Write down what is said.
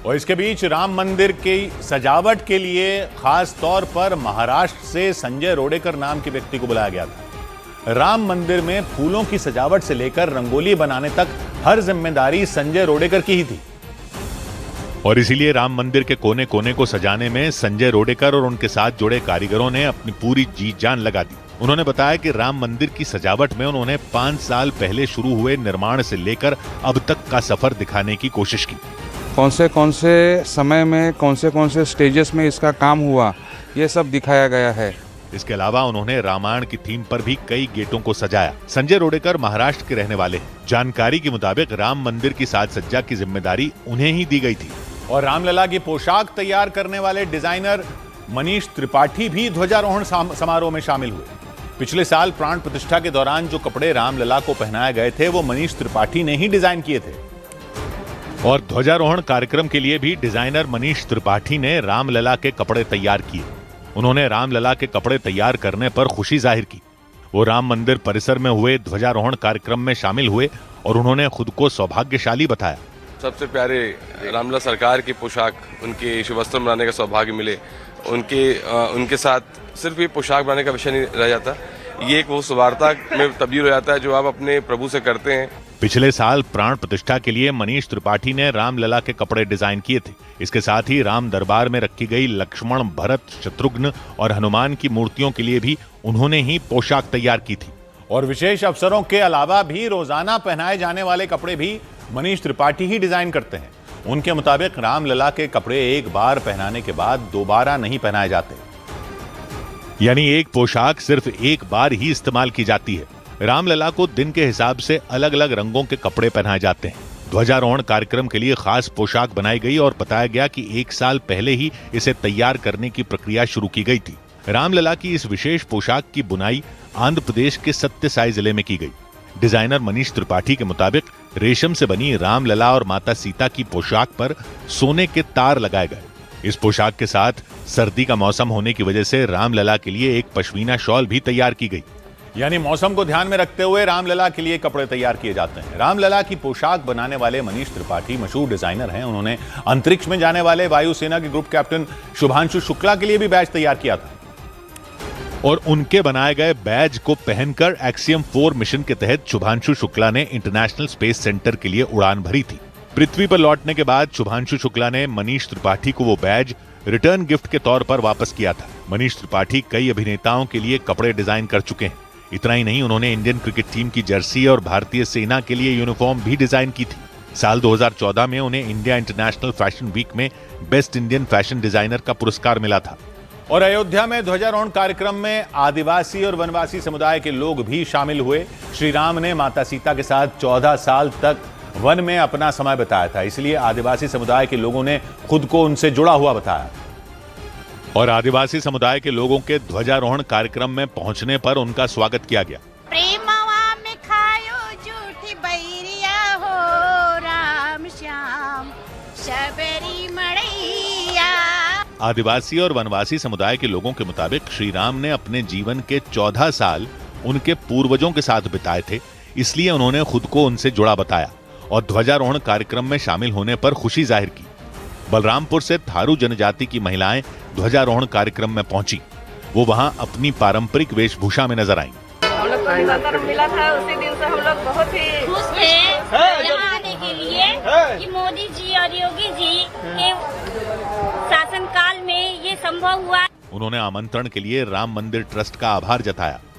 और इसके बीच राम मंदिर की सजावट के लिए खास तौर पर महाराष्ट्र से संजय रोडेकर नाम के व्यक्ति को बुलाया गया था। राम मंदिर में फूलों की सजावट से लेकर रंगोली बनाने तक हर जिम्मेदारी संजय रोडेकर की ही थी और इसीलिए राम मंदिर के कोने कोने को सजाने में संजय रोडेकर और उनके साथ जुड़े कारीगरों ने अपनी पूरी जी जान लगा दी। उन्होंने बताया कि राम मंदिर की सजावट में उन्होंने 5 साल पहले शुरू हुए निर्माण से लेकर अब तक का सफर दिखाने की कोशिश की। कौन से समय में कौन से स्टेजेस में इसका काम हुआ, ये सब दिखाया गया है। इसके अलावा उन्होंने रामायण की थीम पर भी कई गेटों को सजाया। संजय रोडेकर महाराष्ट्र के रहने वाले हैं। जानकारी के मुताबिक राम मंदिर की साज सज्जा की जिम्मेदारी उन्हें ही दी गई थी और रामलला की पोशाक तैयार करने वाले डिजाइनर मनीष त्रिपाठी भी ध्वजारोहण समारोह में शामिल हुए। पिछले साल प्राण प्रतिष्ठा के दौरान जो कपड़े रामलला को पहनाए गए थे वो मनीष त्रिपाठी ने ही डिजाइन किए थे और ध्वजारोहण कार्यक्रम के लिए भी डिजाइनर मनीष त्रिपाठी ने रामलला के कपड़े तैयार किए। उन्होंने रामलला के कपड़े तैयार करने पर खुशी जाहिर की। वो राम मंदिर परिसर में हुए ध्वजारोहण कार्यक्रम में शामिल हुए और उन्होंने खुद को सौभाग्यशाली बताया। सबसे प्यारे रामलला सरकार की पोशाक, उनके शुभ वस्त्र बनाने का सौभाग्य मिले। उनके साथ सिर्फ ये पोशाक बनाने का विषय नहीं रह जाता, ये एक वो सुवार्ता में तब्दील हो जाता है जो आप अपने प्रभु से करते हैं। पिछले साल प्राण प्रतिष्ठा के लिए मनीष त्रिपाठी ने रामलला के कपड़े डिजाइन किए थे। इसके साथ ही राम दरबार में रखी गई लक्ष्मण, भरत, शत्रुघ्न और हनुमान की मूर्तियों के लिए भी उन्होंने ही पोशाक तैयार की थी और विशेष अवसरों के अलावा भी रोजाना पहनाए जाने वाले कपड़े भी मनीष त्रिपाठी ही डिजाइन करते हैं। उनके मुताबिक रामलला के कपड़े एक बार पहनाने के बाद दोबारा नहीं पहनाए जाते, यानी एक पोशाक सिर्फ एक बार ही इस्तेमाल की जाती है। रामलला को दिन के हिसाब से अलग अलग रंगों के कपड़े पहनाए जाते हैं। ध्वजारोहण कार्यक्रम के लिए खास पोशाक बनाई गई और बताया गया कि 1 साल पहले ही इसे तैयार करने की प्रक्रिया शुरू की गई थी। रामलला की इस विशेष पोशाक की बुनाई आंध्र प्रदेश के सत्यसाई जिले में की गई। डिजाइनर मनीष त्रिपाठी के मुताबिक रेशम से बनी रामलला और माता सीता की पोशाक पर सोने के तार लगाए गए। इस पोशाक के साथ सर्दी का मौसम होने की वजह से रामलला के लिए एक पश्मीना शॉल भी तैयार की गई, यानी मौसम को ध्यान में रखते हुए रामलला के लिए कपड़े तैयार किए जाते हैं। रामलला की पोशाक बनाने वाले मनीष त्रिपाठी मशहूर डिजाइनर हैं। उन्होंने अंतरिक्ष में जाने वाले वायुसेना के ग्रुप कैप्टन शुभांशु शुक्ला के लिए भी बैज तैयार किया था और उनके बनाए गए बैज को पहनकर एक्सियम 4 मिशन के तहत शुभांशु शुक्ला ने इंटरनेशनल स्पेस सेंटर के लिए उड़ान भरी थी। पृथ्वी पर लौटने के बाद शुभांशु शुक्ला ने मनीष त्रिपाठी को वो बैज रिटर्न गिफ्ट के तौर पर वापस किया था। मनीष त्रिपाठी कई अभिनेताओं के लिए कपड़े डिजाइन कर चुके हैं। इतना ही नहीं, उन्होंने इंडियन क्रिकेट टीम की जर्सी और भारतीय सेना के लिए यूनिफॉर्म भी डिजाइन की थी। साल 2014 में उन्हें इंडिया इंटरनेशनल फैशन वीक में बेस्ट इंडियन फैशन डिजाइनर का पुरस्कार मिला था। और अयोध्या में ध्वजारोहण कार्यक्रम में आदिवासी और वनवासी समुदाय के लोग भी शामिल हुए। श्री राम ने माता सीता के साथ 14 साल तक वन में अपना समय बिताया था, इसलिए आदिवासी समुदाय के लोगों ने खुद को उनसे जुड़ा हुआ बताया और आदिवासी समुदाय के लोगों के ध्वजारोहण कार्यक्रम में पहुंचने पर उनका स्वागत किया गया। प्रेमवा में खायो झूठी बैरिया हो राम श्याम शबरी मड़ैया। आदिवासी और वनवासी समुदाय के लोगों के मुताबिक श्री राम ने अपने जीवन के 14 साल उनके पूर्वजों के साथ बिताए थे, इसलिए उन्होंने खुद को उनसे जुड़ा बताया और ध्वजारोहण कार्यक्रम में शामिल होने पर खुशी जाहिर की। बलरामपुर से थारू जनजाति की महिलाएं ध्वजारोहण कार्यक्रम में पहुंची। वो वहां अपनी पारंपरिक वेशभूषा में नजर आईं। हम लोग को निमंत्रण मिला था, उसी दिन से हम लोग बहुत ही खुश थे यहाँ आने के लिए कि मोदी जी और योगी जी के शासनकाल में ये संभव हुआ। उन्होंने आमंत्रण के लिए राम मंदिर ट्रस्ट का आभार जताया।